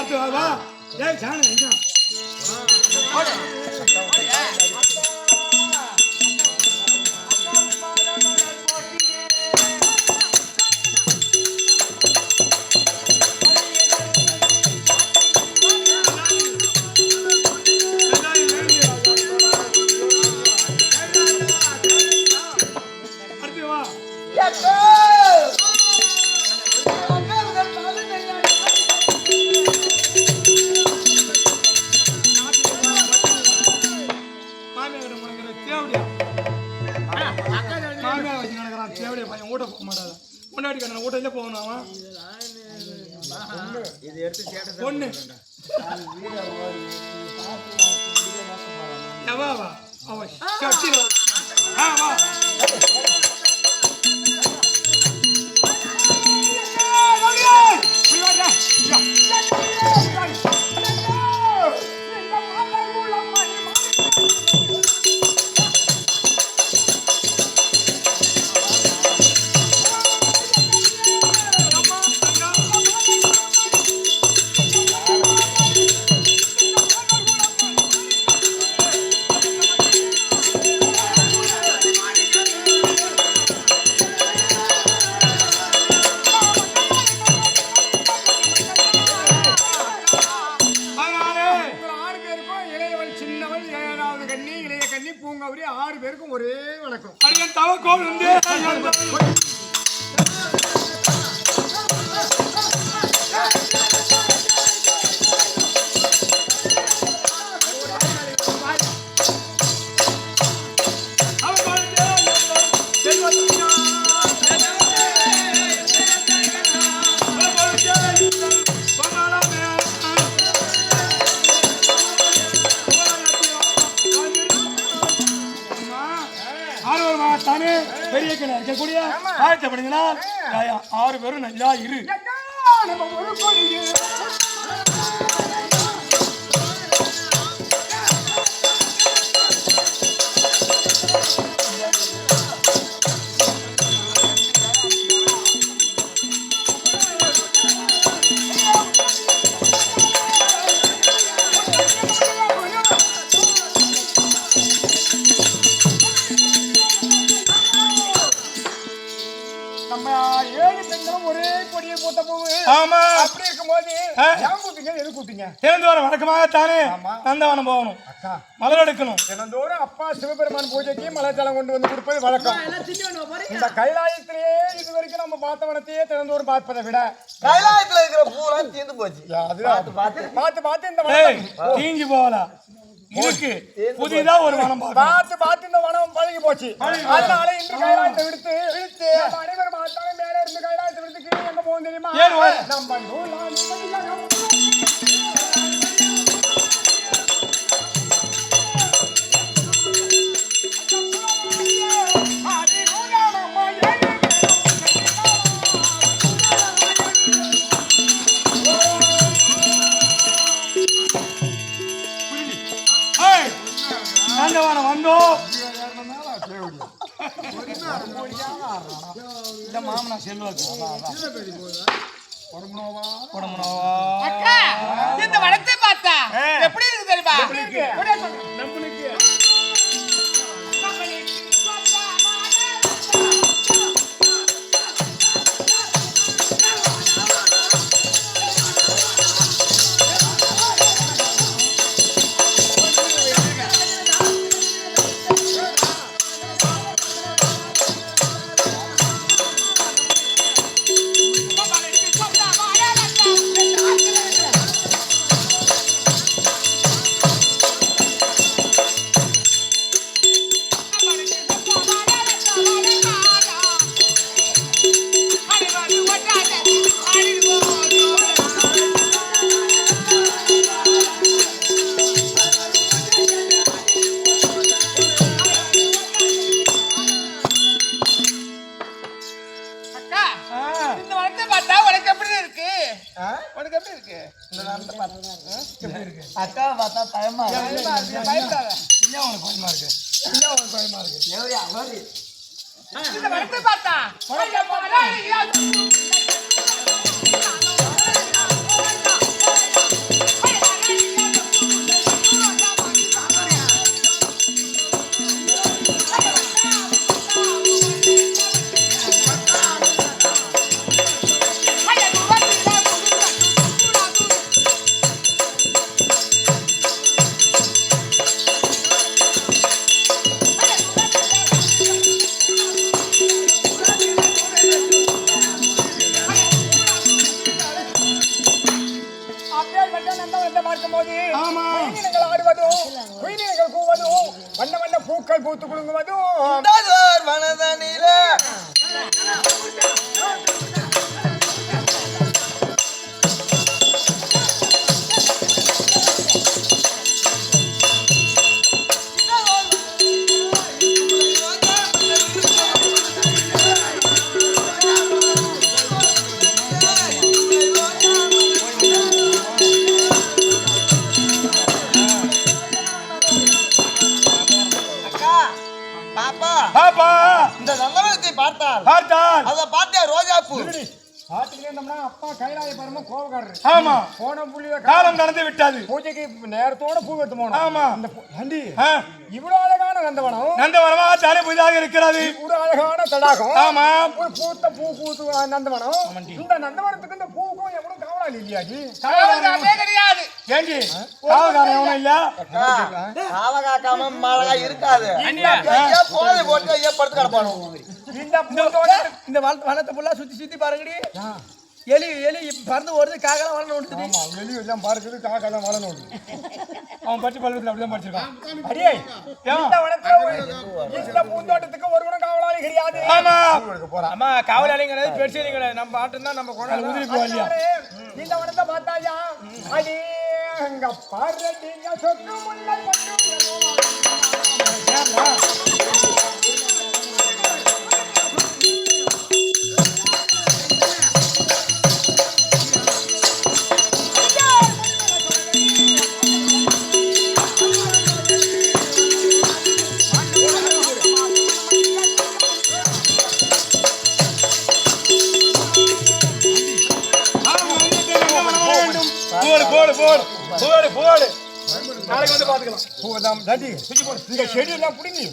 பார்த்து வா ஏய் சாண எங்க ஊட்டல போகணும் பொண்ணு பூங்கவரி 6 பேருக்கும் ஒரே வணக்கம். அடியன் தவக்கோல் வந்து பெரிய கிணறு இருக்கக்கூடிய ஆயத்தப்படுங்கன்னா 6 பேரும் நல்லா இரு. வழக்கமாகத்தானே நந்தவனம் போகணும், மலர் எடுக்கணும். தினந்தோறும் அப்பா சிவபெருமான் பூஜைக்கு மலர்ஜலம் கொண்டு வந்து கொடுப்பது வழக்கம். இந்த கைலாயத்திலேயே இது வரைக்கும் நம்ம பார்த்த வனத்தையே தினந்தோறும் பார்ப்பதை விட கைலாயத்துல இருக்கிற பூலாம் தீர்ந்து போச்சு. பார்த்து பார்த்து இந்த வனம் தீங்கி போகலாம். இருக்கு புதிதா ஒரு வனம் பார்த்து பார்த்து இந்த வனம் பழகி போச்சு. அதனால இன்று கைலாயத்தை விடுத்து அனைவரும் பார்த்தாலும் மேலே இருந்து கைலாயத்தை விடுத்து கீழே எங்க போகும் தெரியுமா? நந்தவனம் வந்தோம். மாமனா செல்வாக்கு இந்த வனத்தை பார்த்தா எப்படி இருக்கு தெரியுமா? அக்கா பார்த்தா பயமா இருக்கு. பயப்படாத. உனக்கு பயமா இருக்கு. உனக்கு பயமா இருக்கு. எவரியா அவரி. இந்த வரத்தை பார்த்தா நந்தவனத்தை பார்க்கும்போது குயிலினங்கள் ஆடுவதும் குயிலினங்கள் கூவதும் வண்ண வண்ண பூக்கள் பூத்து குலுங்குவதும் வனதனில பார்த்தால் அத பார்த்தே ரோஜாப்பூ பாத்துக்கிட்டே இருந்தோம்னா அப்பா கைலாய பரம கோபக்காரரு. ஆமா போன புள்ளிய காலம் கடந்து விட்டது. பூஜைக்கு நேரத்தோட பூ வெட்டு போனோம். ஆமா அந்த ஆண்டி இவ்வளவு அழகான நந்தவனம் நந்தவனமா தானே புதிதாக இருக்கிறது. ஒரு அழகான தடாகம். ஆமா ஒரு பூத்த பூ பூத்து நந்தவனம். இந்த நந்தவனத்துக்கு இந்த பூக்கும் எவ்வளவு காவலாளி இல்லையாடி? காவலாளி கிடையாது. ஏண்டி காவலாளி எவனும் இல்ல? காவகாக்காம மழை இருக்காது. ஐயா போதை போட்டு ஐயா படுத்து கிடப்பானோ. இந்த வனத்தை ஃபுல்லா சுத்தி சுத்தி பாருங்கடி. எலி எலி பறந்து ஓடுது, காக்கெல்லாம் வளர்ந்து ஓடுது. ஆமா எலி எல்லாம் பார்க்குது, காக்கா தான் வளர்ந்து ஓடுது. அவன் பட்டி பல்வத்தில் அப்படிதான் படிச்சிருக்கான். அடியே இந்த வனத்துல இந்த பூந்தோட்டத்துக்கு ஒரு குணம் காவலாளி கிடையாது. ஆமா போறான். ஆமா காவலாளிங்கிறது பெருசு கிடையாது. நம்ம ஆட்டம் தான் நம்ம கொண்டாட உதிரி போலியா. இந்த வனத்தை பார்த்தாயா அடி அங்க பாருங்க சொத்து முல்லை போடு போடு போடு போடு நாளைக்கு வந்து பாத்துக்கலாம். பூவெல்லாம் நட்டி இந்த செடி எல்லாம் பிடிங்கி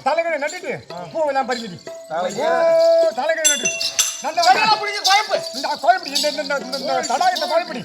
தலைகளை நட்டுட்டு பூவெல்லாம் பறிக்குது. தலைகளை நட்டு இந்த கோயப்படி இந்த தடாகத்தை கோயப்படி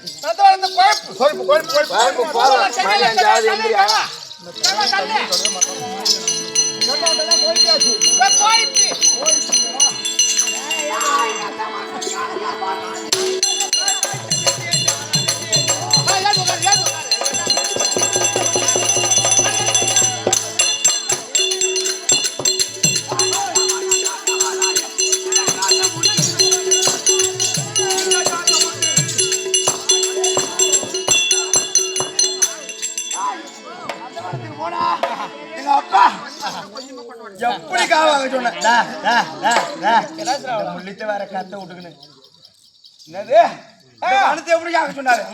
எப்படி காவாங்க சொன்ன முள்ளித்த வேற கத்த விட்டுக்கணும். என்னது அடுத்து எப்படி காக்க சொன்னாரு?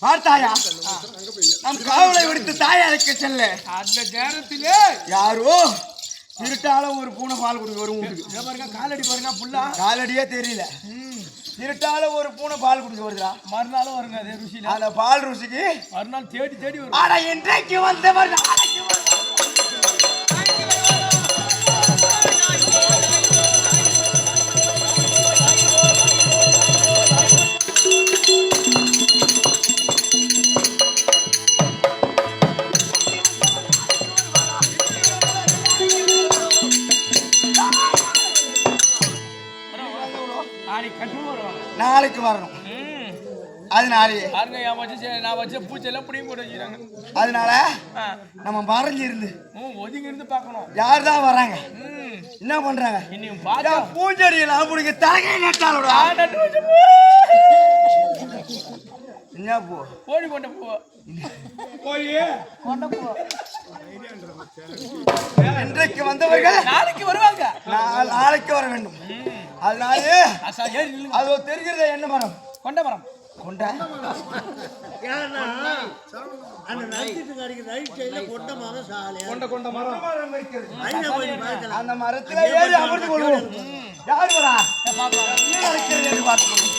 பார்த்தாயா நம் காவலை விடுத்து தாயை அழைக்க செல்ல அந்த நேரத்திலே யாரோ இருட்டால ஒரு பூனை பால் குடிக்க வரும் வீட்டுக்கு. பாருங்க காலடி பாருங்க புல்லா காலடியே தெரியல. இருட்டால ஒரு பூனை பால் குடிக்க வருதா? மறுநாளும் வருங்க அதே ருசியில. அந்த பால் ருசிக்கு மறுநாள் தேடி தேடி வரும். ஆனா இன்றைக்கு வந்தவர் நாளைக்கு நாளைக்கு வரணும். அதனாலே நான் வச்ச பூச்செல்லாம் பிடிங்க கூட வச்சுக்கிறாங்க. அதனால நம்ம மறைஞ்சு இருந்து ஒதுங்கி இருந்து பார்க்கணும் யார் தான் வராங்க, என்ன பண்றாங்க. இன்னும் பார்த்தா பூச்செடியெல்லாம் பிடிக்க தலைகை நட்டாலோட என்ன பூ கோழி கொண்ட பூ இன்றைக்கு வந்தவர்கள் நாளைக்கு வருவாங்க. நாளைக்கு வர வேண்டும். அதனாலே அது தெரிகிறது என்ன மரம்? கொண்ட மரம். கொண்ட கொண்ட மரம் அந்த மரத்தில் ஏறி அமர்ந்து கொள்வோம். யார் வரா? என்ன நடக்கிறது என்று பார்த்துக் கொள்வோம்.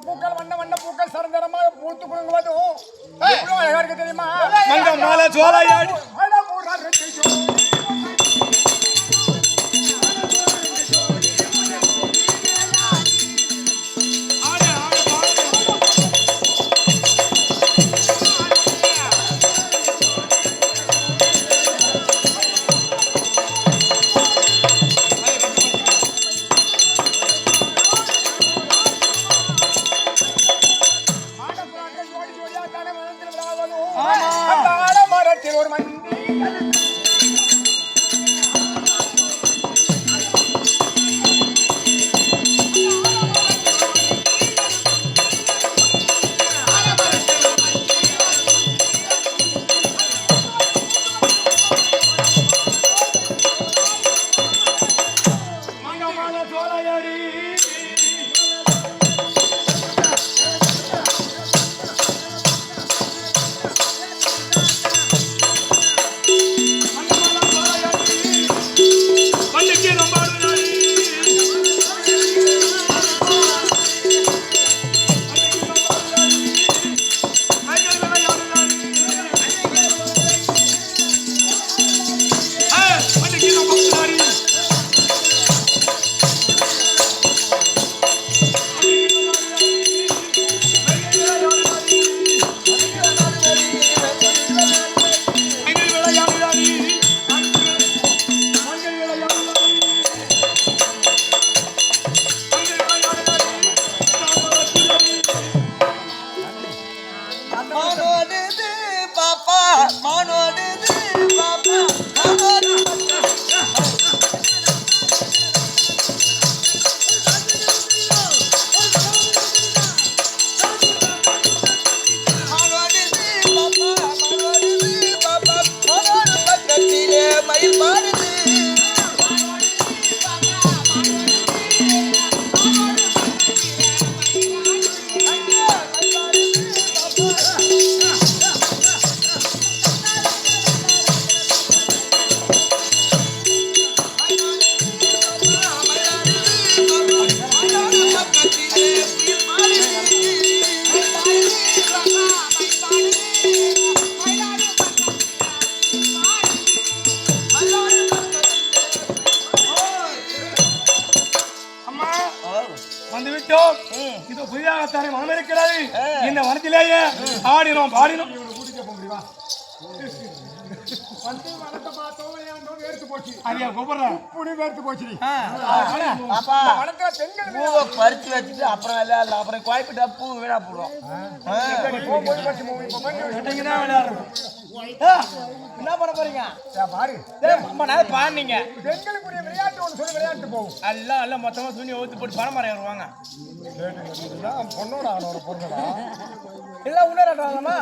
பூக்கள் வண்ண வண்ண பூக்கள் சரந்தரமாக பூத்து குலுங்குவதும் எவ்வளவு அழகா இருக்கு தெரியுமா? மங்க மாலை சோலையாடி ஒரு மந்தி வந்துவிட்டோம். இது புதிதாகத்தானே மனம் இருக்கிறது. இந்த வனத்திலேயே ஆடினோம் பாடினோம். வந்து வனத்தை பார்த்தோம் வேர்த்து போச்சு. ஐயா கூப்பிடுறேன் புடி வேர்த்து போச்சு. பாப்பா வனத்துல பெண்கள் பூவை பறிச்சு வச்சுட்டு அப்புறம் இல்ல அப்புறம் குழப்பிட்டா பூ வீணா போடுவோம். என்ன பண்ண போறீங்க? பாரு ரொம்ப நேரம் பாடுனீங்க. பெண்களுக்குரிய விளையாட்டு ஒன்று சொல்லி விளையாட்டு போகும். எல்லாம் மொத்தமா துணி ஊத்தி போட்டு பணம் மரம் ஏறுவாங்க. பொண்ணோட அவனோட பொண்ணோட இல்ல உணராமா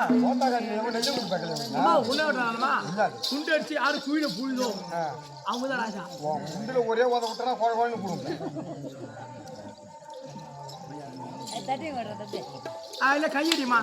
உன்னோட துண்டு அடிச்சு யாரு குயில புழுதோ அவங்கதான் ராஜா. குண்டுல ஒரே உத விட்டா குழந்தை கொடுங்க. இல்ல கையடிமா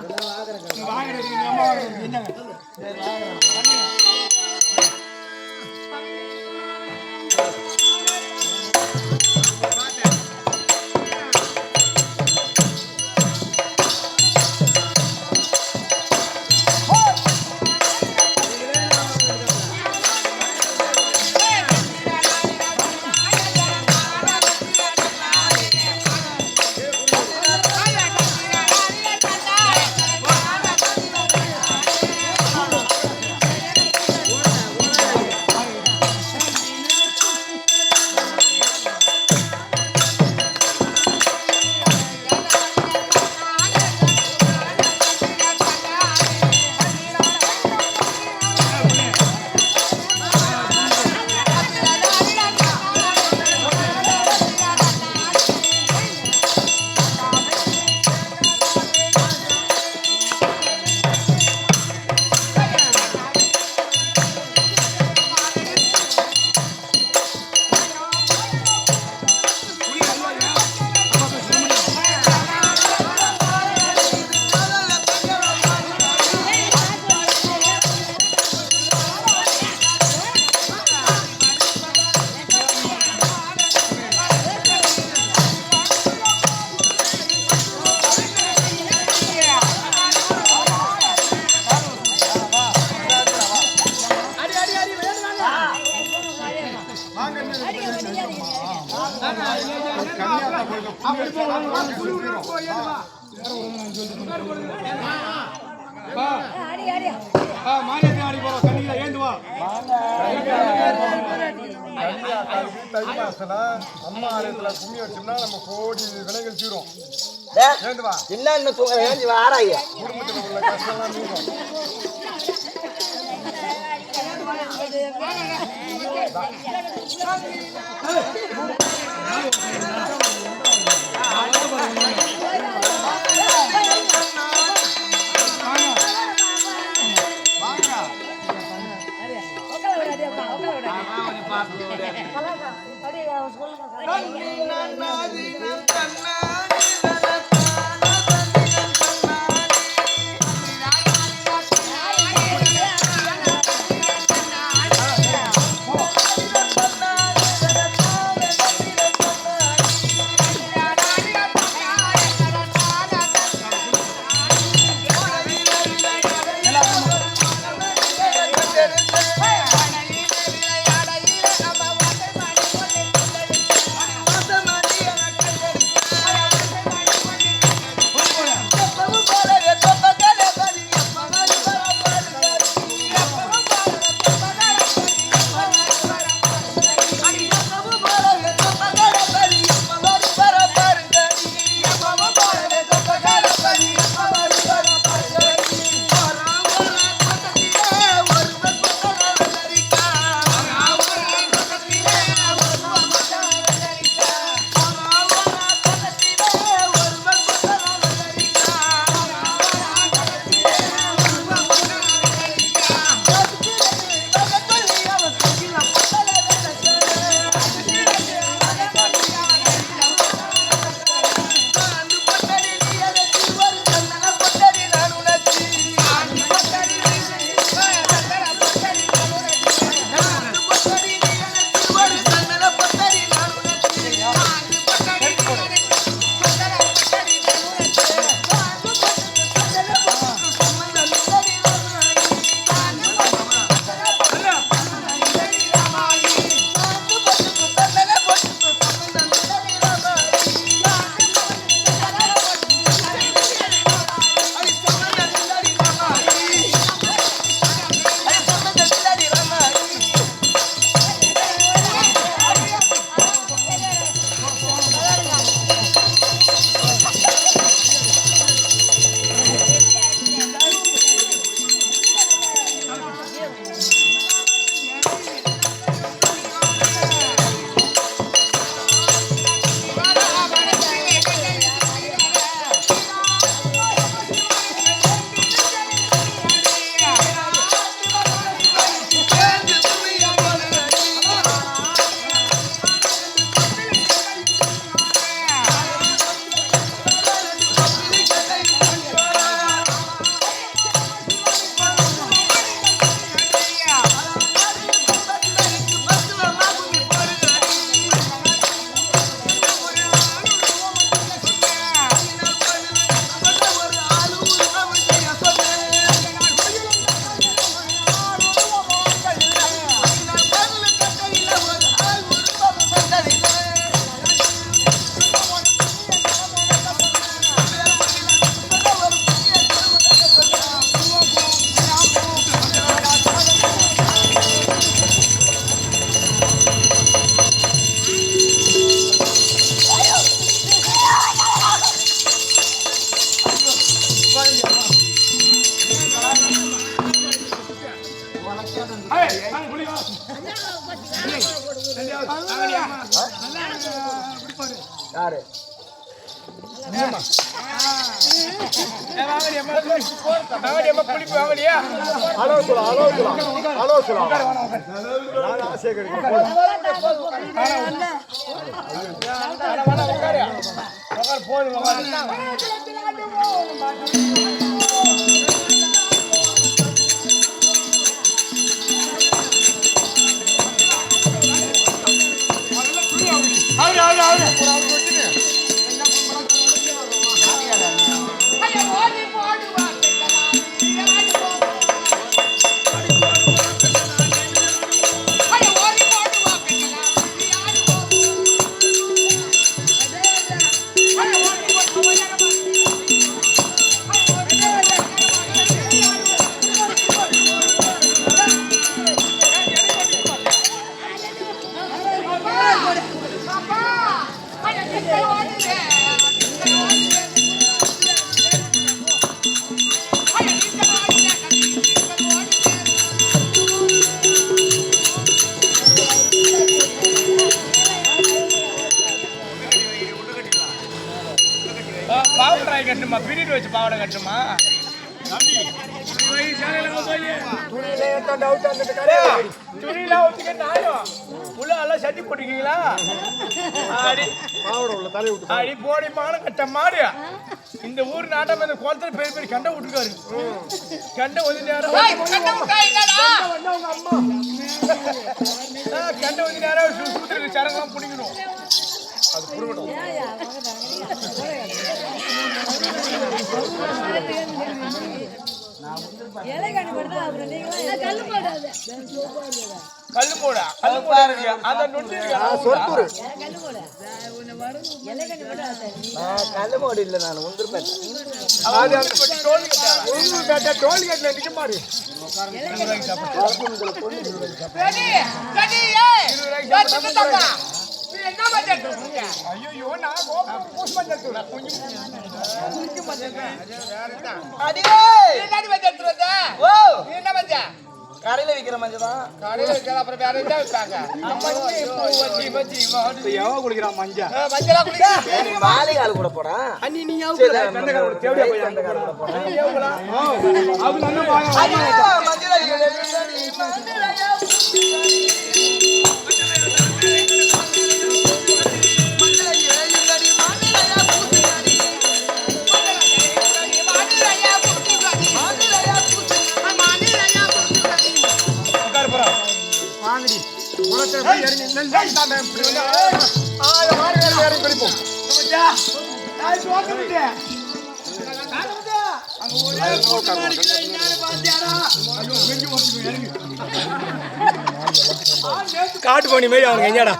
மாரியத்தை ஆடி போறோம் கண்ணில ஏந்து வா அம்மா ஆலயத்துல கும்மி வச்சோம்னா நம்ம கோடி விலைகள் தீரும் ஏந்து வா என்ன தூங்குற ஏஞ்சி வாராங்க குடும்பத்துல உள்ள கஷ்டம்லாம் தீரும் யாரு துணி வச்சு பாவாடை கட்டுமா துணியெல்லாம் வச்சுக்க நாயும் உள்ள எல்லாம் சட்டி போட்டுக்கீங்களா அடி அடி போடி மான கட்ட மாடு இந்த ஊர் நாட்டம் அந்த குளத்துல பெரிய பெரிய கண்டை விட்டுருக்காரு கண்டை வந்து நேரம் கண்டை வந்து நேரம் சூத்திருக்கு சரங்கெல்லாம் பிடிக்கணும் அது புடுங்கணும் கல்லு போடா கல்லு போடாது அந்த நொண்டி சொர்த்தூர் கல்லு போடு இல்ல நான் உந்திருப்பேன் டோல்கேட்ல நிக்க மாடு ஐயோ நான் பூஸ் பண்ணிட்டு கடையில விக்கிற மஞ்சள் தான் கடையில வைக்கிற அப்புறம் வேற என்ன வைப்பாங்க எவ குளிக்கிறான் மஞ்சள் மாலைகால் கூட போடா அண்ணி நீ காட்டு பண்ணி மாதிரி அவங்க எங்கடா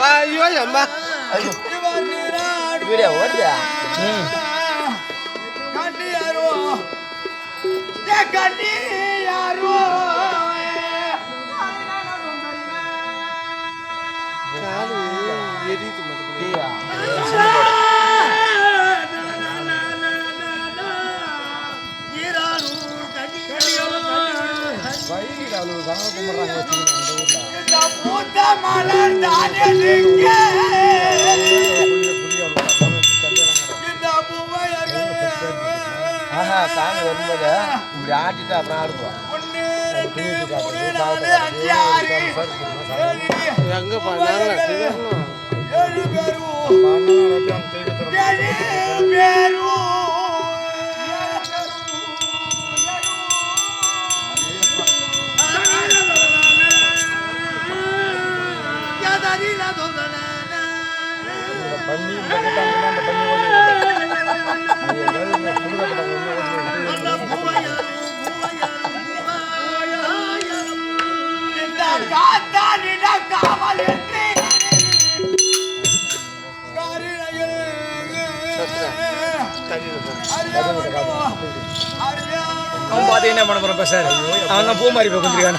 ஐயோ அம்மா வீடியோ ஓடுதா சாமி வரும்போது இப்படி ஆட்டிட்டு அப்புறம் ஆடுவோம் எங்க அவன் பார்த்து என்ன பண்ண போறப்ப சார் அவன் தான் பூ மாதிரி போய் கொஞ்சம்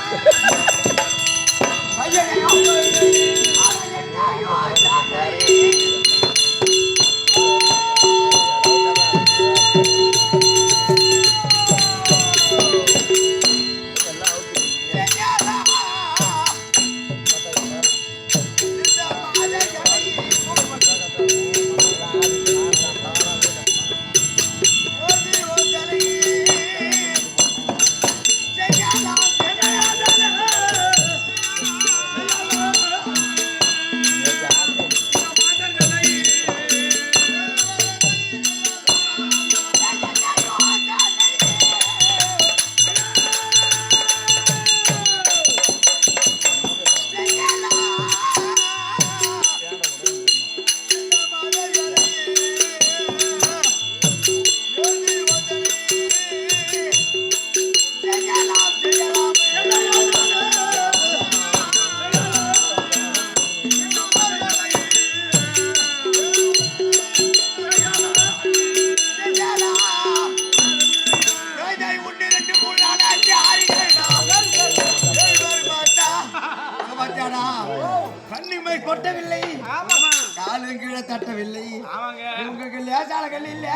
காலும் கீழே தட்டவில்லை. ஆமாங்க இவங்களுக்கு லேசான கல் இல்ல.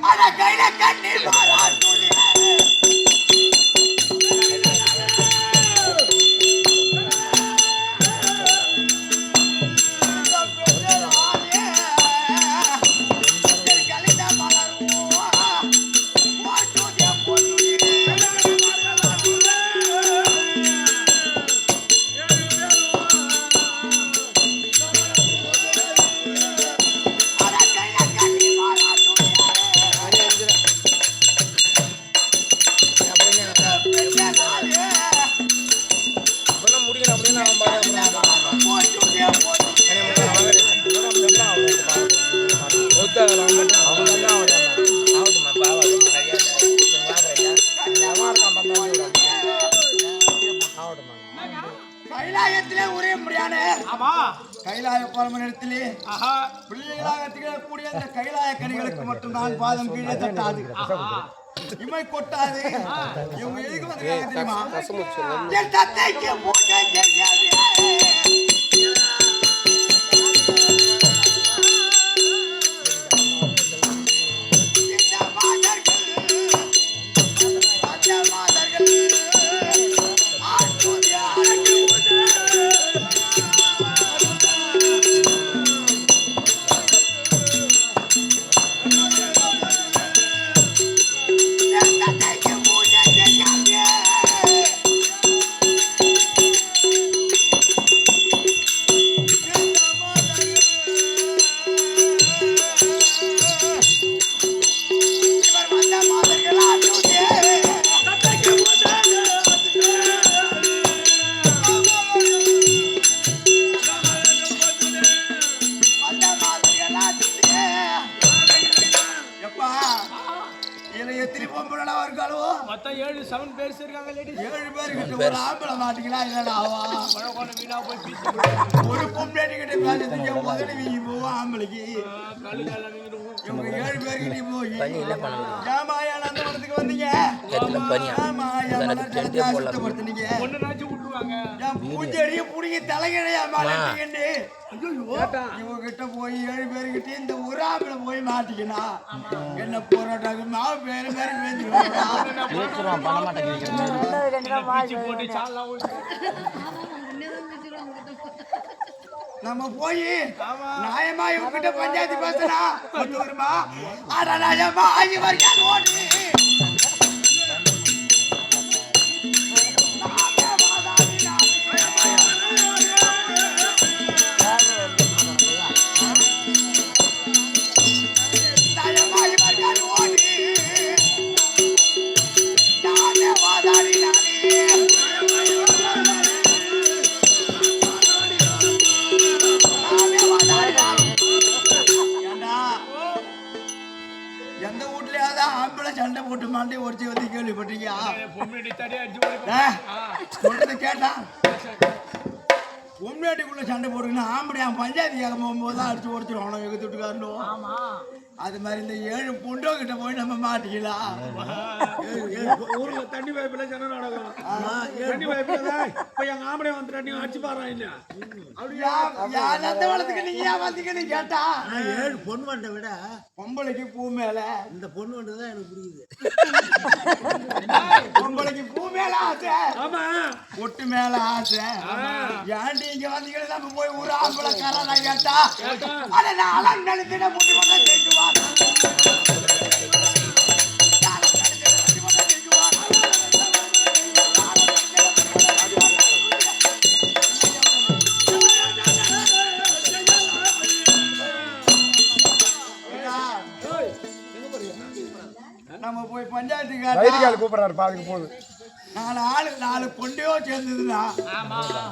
ஆனா கையில கண்ணி மாறாட்டுதே. கைலாயத்திலே ஒரே முடியான கைலாய பரமனிடத்திலே பிள்ளைகளாக திகழக்கூடிய அந்த கைலாய கனிகளுக்கு மட்டும்தான் பாதம் கீழே தட்டாது, இமை கொட்டாது. இவங்க எதுக்கு வந்திருக்காங்க தெரியுமா? என் தந்தைக்கு பூஜை செய்யாது. மொத்தம் 7 பேர் இருக்காங்க லேடி. 7 பேர் கிட்ட ஒரு ஆம்பளை மாட்டிங்களா இல்லடா? ஒரு பொம்பளை கிட்ட பேசிட்டு முதல்ல வீங்கி போவோம் ஆம்பளைக்கு. இவங்க 7 பேர்கிட்ட போய் ஏமாயா நந்தவனத்துக்கு வந்தீங்க, ஏமாயா மலர்ஜலத்தை சுத்தப்படுத்தினீங்க, என் பூஞ்செடியை பிடிங்க தலைகளையா மாட்டிக்கிண்டு இவங்க கிட்ட போய் 7 பேர்கிட்ட இந்த ஒரு ஆம்பளை போய் மாட்டிக்கினா என்ன போராட்டாங்க மாவு பேரு பேரு நம்ம போய் நியாயமா இவங்கிட்ட பஞ்சாயத்து பேசுறா வருமா? ஆனா நியாயமா ஆகி வரைக்கும் ஓடி எந்த வீட்லயாவது ஆம்பளை சண்டை போட்டு மாண்டி ஒருத்தி வந்து கேள்விப்பட்டீங்க? சொல்றது கேட்டா பொம்னாட்டிக்குள்ள சண்டை போடுறீங்கன்னா ஆம்பளை பஞ்சாயத்து போகும்போது தான் அடிச்சு ஒடிச்சிருவானோ எங்க துட்டுக்காரனும். அது மாதிரி இந்த 7 பொண்டோ கிட்ட போய் நம்ம மாட்டிக்கலாம். ஊர்ல தண்ணி பைப்புல ஜன நடக்கும். தண்ணி பைப்புல இப்ப எங்க ஆம்பளை வந்து தண்ணி அடிச்சு பாறான் இல்ல. அப்படியா அந்த வளத்துக்கு நீங்க ஏன் வந்தீங்கன்னு கேட்டா 7 பொண்ணு வண்டை விட பொம்பளைக்கு பூ மேல இந்த பொண்ணு வண்டை தான் எனக்கு புரியுது. பொம்பளைக்கு பூ மேல ஆசை, ஆமா பொட்டு மேல ஆசை. ஏன்டி இங்க வந்தீங்கன்னு நம்ம போய் ஒரு ஆம்பளை காரனா கேட்டா அட நான் அலங்கழுத்தின முட்டி பண்ண கேக்குவா. நம்ம போய் பஞ்சாயத்துக்கு கூப்பிடுறாரு பாருங்க போகுது. 4 பொண்டையோ சேர்ந்ததுன்னா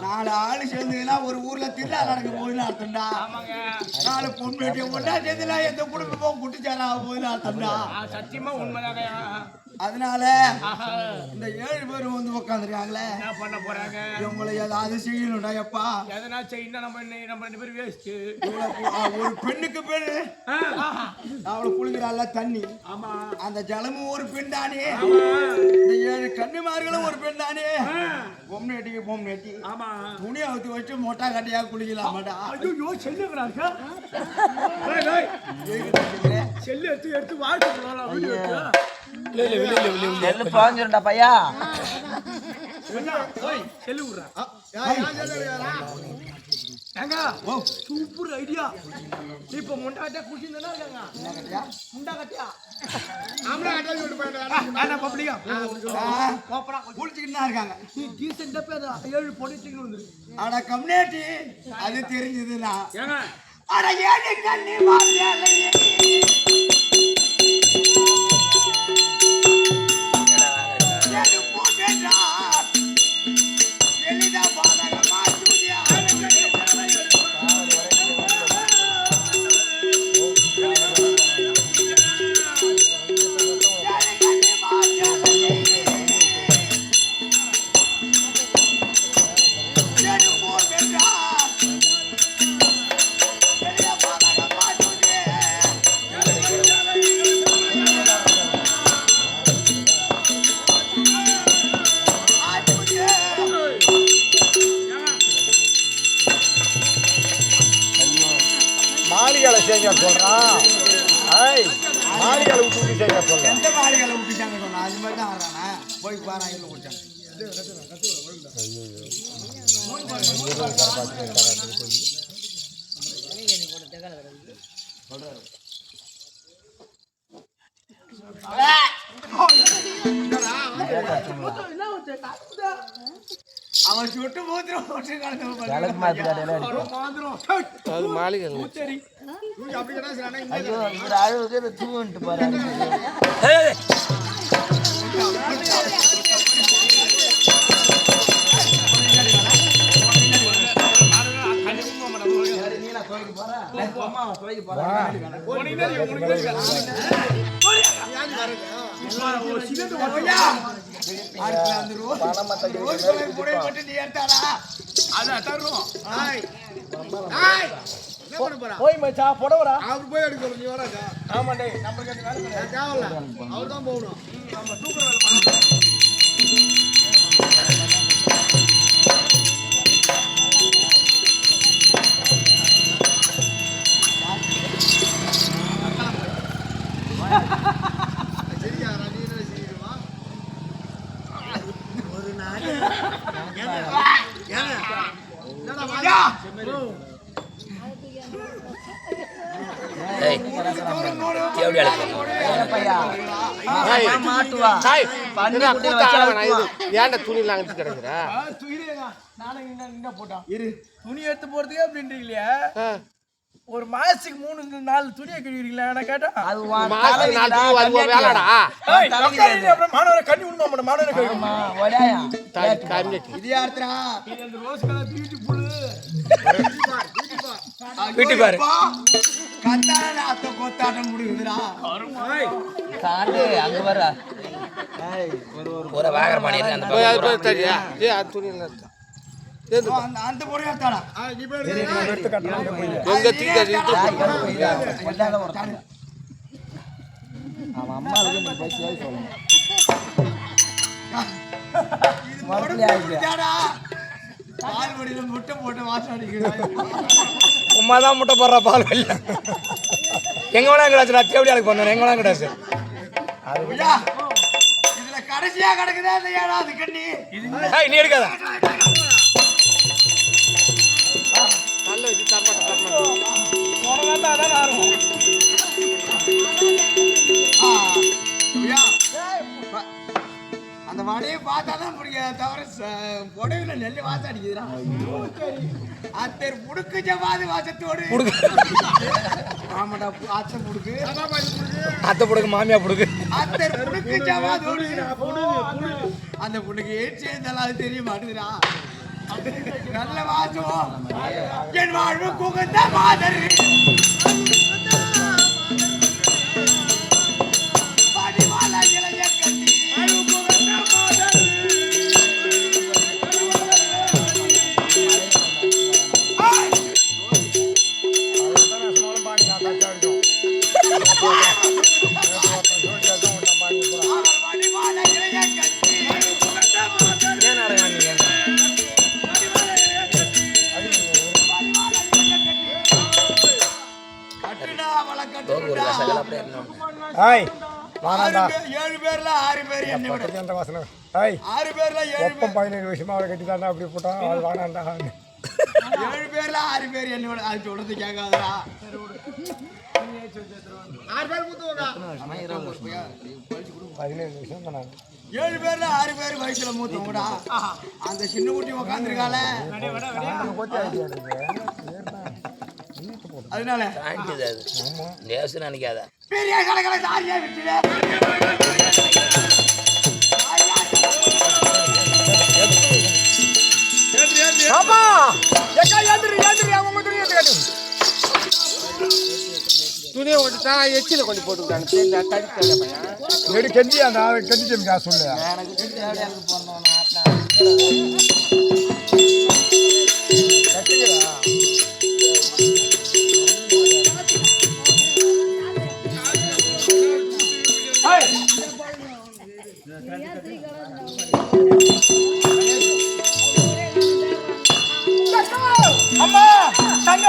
4 ஆளு சேர்ந்ததுன்னா ஒரு ஊர்ல திருவிழா நடக்க போகுதுன்னு அர்த்தம்டா. 4 பொண்ணு ஒன்றா சேர்ந்துனா எந்த குடும்பமும் குட்டிச்சாரா போகுதுன்னு அர்த்தம்டா. சத்தியமா உண்மைதாங்க. அதனால இந்த 7 பேரும் வந்து உட்காந்துருக்காங்களே என்ன பண்ண போறாங்க? இவங்களை ஏதாவது செய்யணும்டா. எப்பா எதனா செய்யணும் நம்ம 2 பேரும் வேஸ்ட். ஒரு பெண்ணுக்கு பேரு அவளை குளிக்கிறாள் தண்ணி. ஆமா அந்த ஜலமும் ஒரு பெண் தானே, இந்த 7 கன்னிமார்களும் ஒரு பெண் தானே. பொம்னேட்டிக்கு பொம்னேட்டி ஆமா துணியை ஊற்றி வச்சு மொட்டா கட்டியா குளிக்கலாம் மாட்டா ஐயோ செல்லுங்கிறாங்க செல்லு எடுத்து வாழ்க்கை நெல்லு பாஞ்சிருண்டா பையா செல்லு விடுறா ஏங்க சூப்பர் ஐடியா இப்ப முண்டாட்ட குடிச்சிருந்தா இருக்காங்க முண்டா கட்டியா ஆம்பளை கட்டை சொல்லிட்டு போயிட்டு பப்ளிகா குளிச்சுக்கிட்டு தான் இருக்காங்க நீ டீசெண்டா போய் 7 பொடிச்சிட்டு வந்து ஆனா கம்யூனிட்டி அது தெரிஞ்சதுன்னா ஏங்க அட ஏடி கண்ணி வாங்கலையே ஏடு போடா எலிதா பாதகமா சூடியா மாளிகளை செய்ய சொல்றான் மாளிகளை விட்டு செய்ய சொல்றேன் எந்த மாளிகளை விட்டுட்டாங்க சொன்னா அது மாதிரி தான் வரானா போய் பாராயில் விட்டாங்க அவன் சுட்டு மூத்திரம் போட்டு அது மாளிகை ஐயோ இவர் அழுவுக்கு தூவிட்டு போறாரு போய் மச்சா போடவரா அவர் போய் எடுக்க நீ வராக்கா ஆமாண்டே நம்மளுக்கு வேலை தேவையில்ல அவர் தான் போகணும் நம்ம தூக்குற வேலை துணி எடுத்து போறதுக்கே அப்படின்றீங்களே ஒரு மாசத்துக்கு 3-4 துணியை கழுவிங்களா நான் கேட்டா மாணவரை கண்ணி விடுமா மாணவரை கழுவி இது யாருடா இது அந்த ரோஸ் கலர் பியூட்டிஃபுல் வீட்டு பாரு கத்தான அத்த கொத்தாட்டம் முடியுதுடா காண்டு அங்க வர ஒரு வாகர பண்ணி அந்த தெரியா ஏ அது துணி அந்த பொடியா தாடா நீ போய் எடுத்து கட்டணும் எங்க தீங்க அவன் அம்மாவுக்கு நீ போய் சேவை சொல்லணும் பால் வடியில முட்டை போட்டு வாசம் அடிக்கிறாங்க உமாதான் முட்டை போடுற பால் வெளில எங்க வேணா கிடாச்சு நான் தேவடி ஆளுக்கு பண்ணேன் எங்க வேணா கிடாச்சு இதுல கடைசியா கிடக்குதா அந்த ஏழாவது கண்ணி நீ எடுக்காத நல்ல வச்சு தரமாட்டேன் அதான் ஆர்வம் அந்த வடையை பார்த்தாதான் பிடிக்காத தவிர புடவைல நெல்லு வாசம் அடிக்குதுதான் அத்தர் புடுக்கு ஜவாது வாசத்தோடு ஆமாடா அத்தை புடுக்கு அத்தை புடுக்கு மாமியா புடுக்கு அத்தர் புடுக்கு ஜவாதோடு அந்த புடுக்கு ஏன் சேர்ந்தாலும் அது தெரிய மாட்டேங்குதுடா நல்ல வாசம் என் வாழ்வு குகந்த மாதிரி படிவாள இளைய கட்டி ஏன் ஆய் வானாண்டா 7 பேர்ல 6 பேர் என்ன விட அந்த வாசனை ஆய் 6 பேர்ல 7 ஒப்பம் 17 வருஷமா அவரை கட்டிட்டாண்டா அப்படி போட்டான் அது வானாண்டா 7 பேர்ல 6 பேர் என்ன விட அது சொல்றது கேட்காதடா 6 பேர் மூத்தவங்க 17 வருஷம் தான் நான் 7 பேர்ல 6 பேர் வயசுல மூத்தவங்கடா அந்த சின்ன குட்டி உட்காந்துருக்கால அதனால நேசம் நினைக்காத பெரிய கலக்கலை சாரியா விட்டுடு ஆமா எக்கா ஏந்திரி அவங்க துணி ஏத்து துணியை ஓட்டுட்டா எச்சில கொண்டு போட்டுக்கிட்டாங்க எடு கெஞ்சி அந்த கெஞ்சி சொல்லு அம்மா தங்க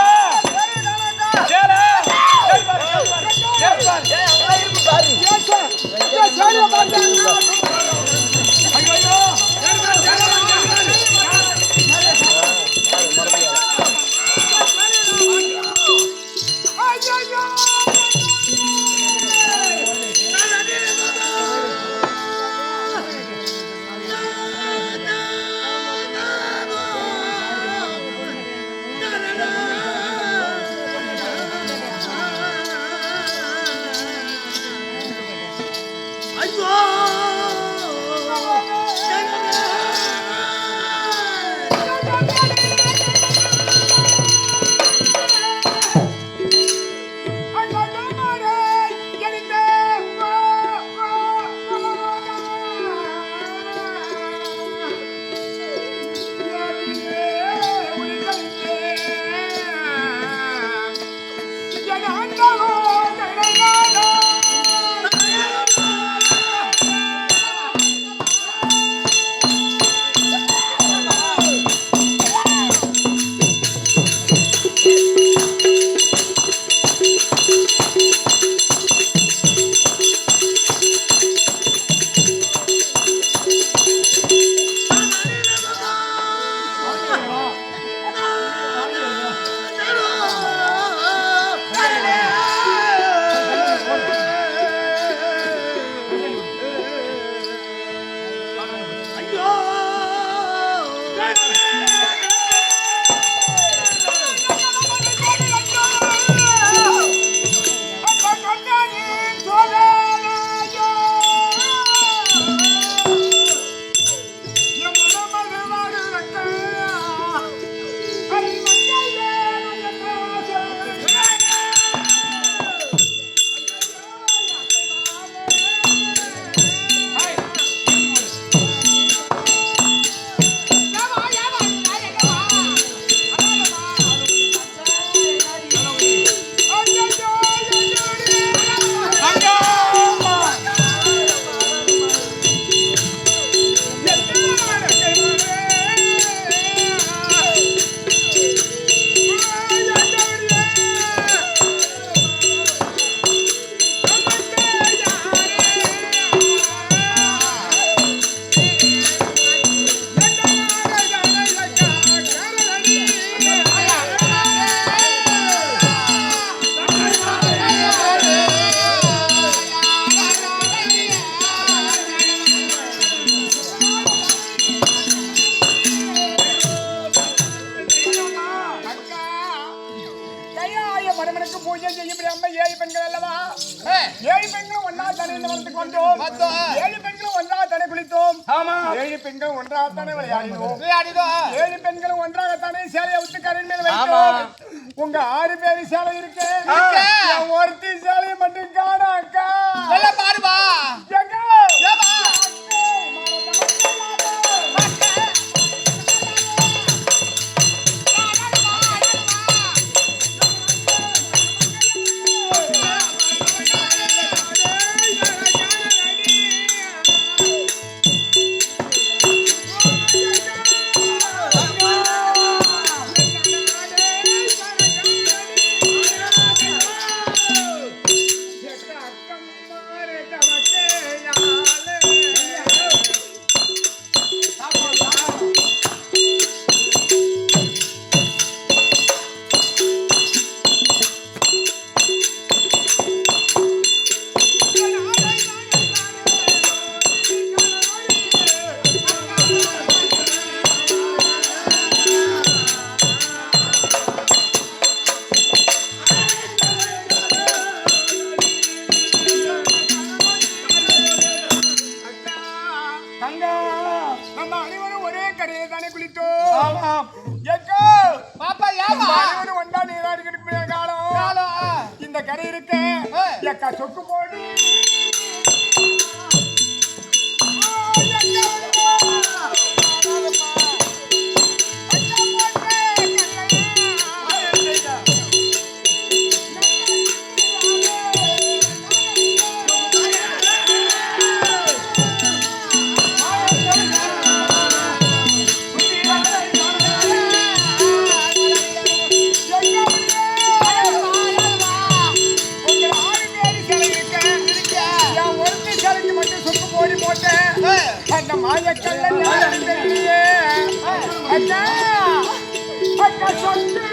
பெண்கள் ஒன்றாகத்தானே விளையாடினோம். 7 பெண்களும் ஒன்றாகத்தானே சேலையை விட்டு கரையின் மேல் வைத்தோம். உங்க 6 பேரு சேலை இருக்கு, ஒருத்தி சேலையை மட்டும் காணோம் அக்கா. பாருவா கடலிலே தானே குளித்தோம். ஆமாம். எக்கோ பாப்பா ஏமா அனைவரும் ஒன்றா நீராடிக்கிட்டு காலம் இந்த கரை இருக்க எக்கா சொக்கு போடு. அந்த மாயக்கல்ல யாரும் தெரியலையே. அக்கா அக்கா சொத்து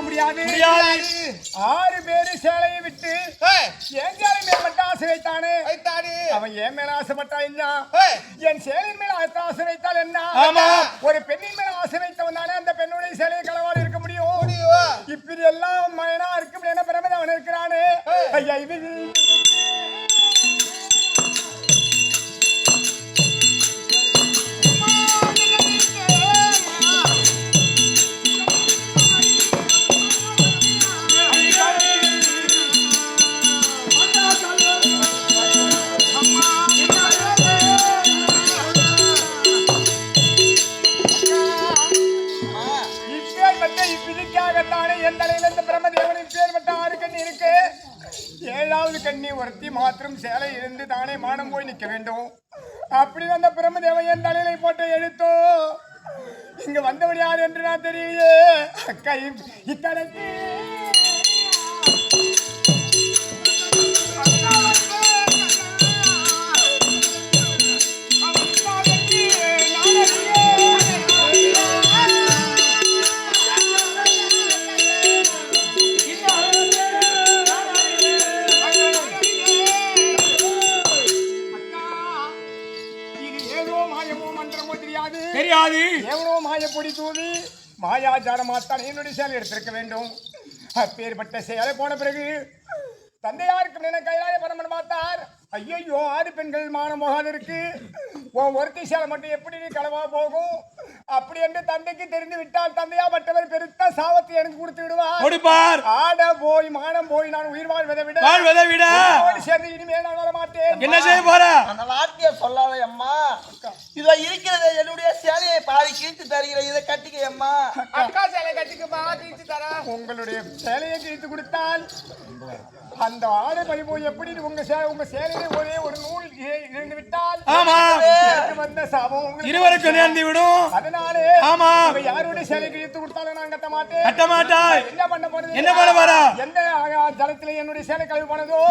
முடியாது. 6 பேரு சேலையை விட்டு என் சேலை மேல் மட்டும் ஆசை வைத்தானே. அவன் என் மேல ஆசைப்பட்டா என்ன? என் சேலையின் மேல ஆசை வைத்தால் என்ன? ஒரு பெண்ணின் மேல ஆசை வைத்தவன் தானே அந்த பெண்ணுடைய சேலையை களவாடி இருக்க முடியும். இப்படி எல்லாம் மயனா இருக்கும் என பிரமதி அவன் இருக்கிறானே. ஐயா இது என் தலையில இந்த பிரம்மதேவனின் பேர் பட்ட 6 கண்ணி இருக்கு. 7வது கண்ணி ஒருத்தி மாத்திரம் சேலை இருந்து தானே மானம் போய் நிற்க வேண்டும். அப்படி அந்த பிரம்மதேவன் என் தலையில போட்டு எழுத்தோ இங்க வந்தவன் யார் என்று நான் தெரியலையே. அக்கா இத்தனைக்கு தெரியாது. எவனோ மாயப்பொடி தூவி மாயாஜாலமாத்தான் என்னுடைய சேலை எடுத்திருக்க வேண்டும். அப்பேற்பட்ட சேலை போன பிறகு தந்தையாருக்கு என கைலாய பரமன் பார்த்தார். ஐயோ 6 பெண்கள் மானம் போகாது இருக்கு. ஒருத்தி சேலை மட்டும் எப்படி களவா போகும்? அப்படி என்று தந்தைக்கு தெரிந்து விட்டால் தந்தையா மற்றவர் பெருத்த சாவத்தை எனக்கு கொடுத்து விடுவார். ஆட போய் மானம் போய் நான் உயிர் வாழ்வதை விட சேர்ந்து இனிமேல் நான் வர மாட்டேன். என்ன செய்ய போற? அந்த வார்த்தையை சொல்லாத அம்மா. இத இருக்கிறது என்னுடைய சேலையை பாதி கிழித்து தருகிற. இதை கட்டிக்க அம்மா. அக்கா சேலை கட்டிக்குமா கிழித்து தர. உங்களுடைய சேலையை கிழித்து கொடுத்தால் அந்த ஆடை பறிபோய் எப்படி உங்க சேலையிலே ஒரே ஒரு நூல் இருந்து விட்டால் வந்த சாபம் இருவருக்கு நேர்ந்து விடும். அதனாலே யாருடைய சேலை கிழித்து கொடுத்தாலும் நான் கட்ட மாட்டேன். என்ன பண்ண போற? எந்த ஜலத்திலே என்னுடைய சேலை கழிவு போனதோ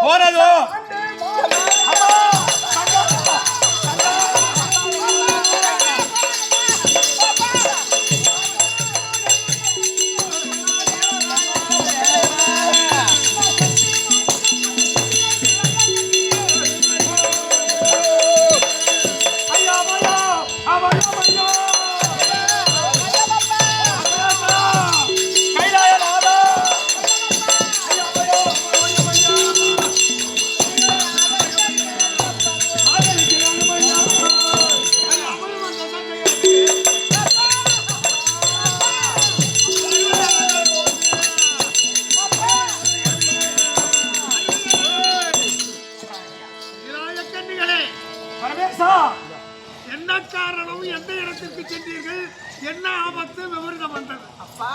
என்ன ஆபத்து விபரீதம் வந்தது? அப்பா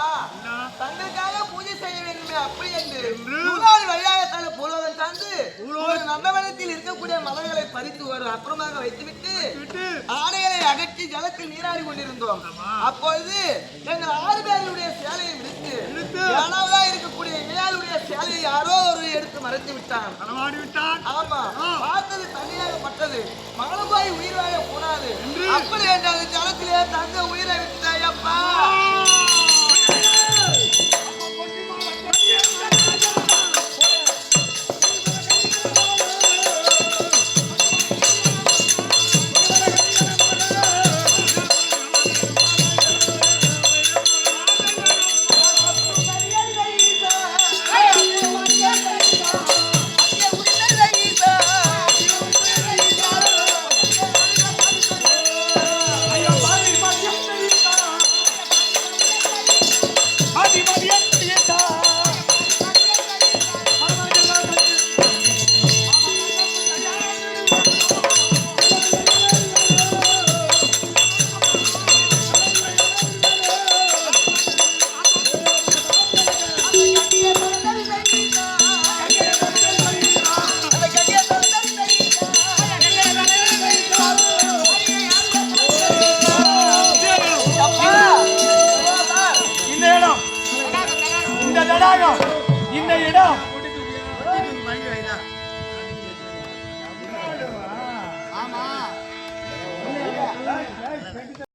தங்களுக்காக பூஜை செய்ய வேண்டுமே அப்படி என்று நூலாடி வழியாக தனது பூலோகம் சார்ந்து ஒரு நந்தவனத்தில் இருக்கக்கூடிய மலர்களை பறித்து ஒரு அப்புறமாக வைத்துவிட்டு ஆடைகளை அகற்றி ஜலத்தில் நீராடி கொண்டிருந்தோம். அப்பொழுது எங்கள் 6 பேருடைய சேலையை விடுத்து ஏனாவதா இருக்கக்கூடிய இளையாளுடைய சேலையை யாரோ ஒரு எடுத்து மறைத்து விட்டான். ஆமா, பார்த்தது தண்ணியாக பட்டது, மகளபாய் உயிர் வாழ போனாது. அப்படி என்றால் ஜலத்திலே தங்க உயிரை விட்டாயப்பா. இந்த இடம்